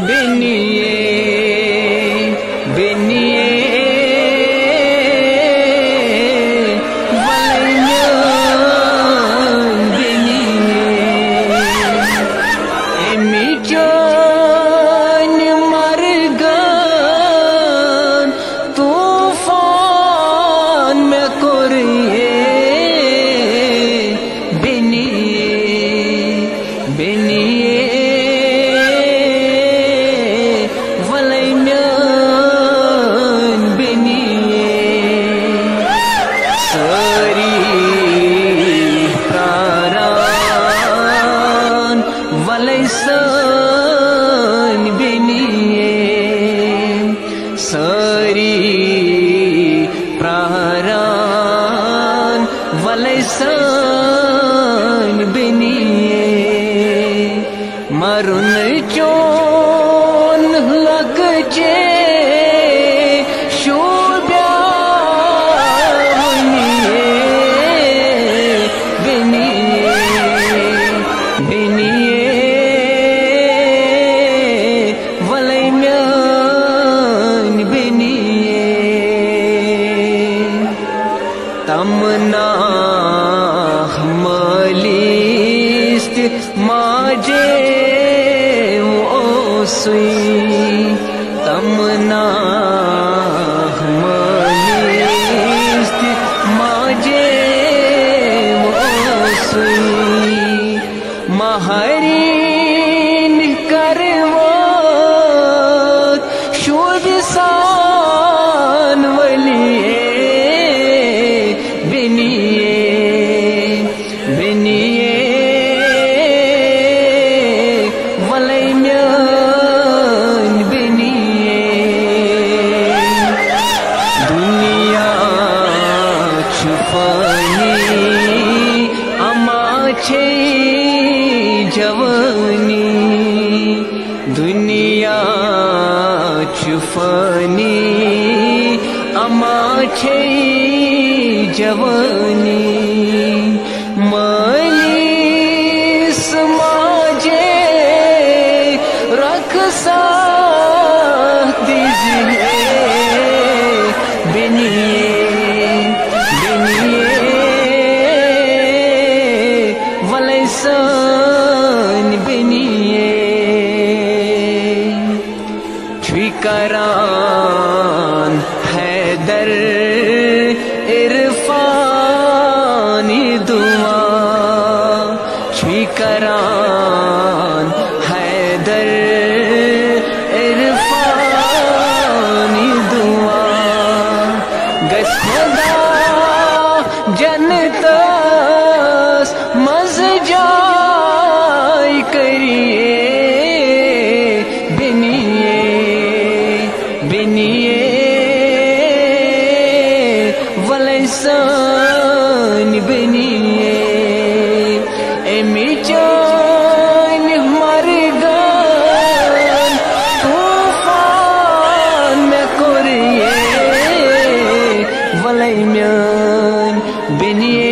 बेनिए बेनिए वलयन बेनिए Amy जान मरगन तूफान में कोरिए बेनिए बेनिए वलयसन बेनिए सरी प्रारान वलयसन बेनिए मरुन चोन लगचे तमना मलिस्त माजे ओसुई तमना मलिस्त माजे ओसुई महरीन करवत शुभिसान वलिए जवानी दुनिया चुफनी अमा छे जवानी मलिस माजे रखसा दीजिए बेनिए बेनिए वलयसन बेनिए ठिकरान हैदर इरफानी दुआ ठिकरान हैदर इरफानी दुआ गस खुदा जनतस मज जाय करिए बेनिए बेनिए वलयसन बेनिए एमी जान मरगन तूफान में कोरिए वलयन बेनिए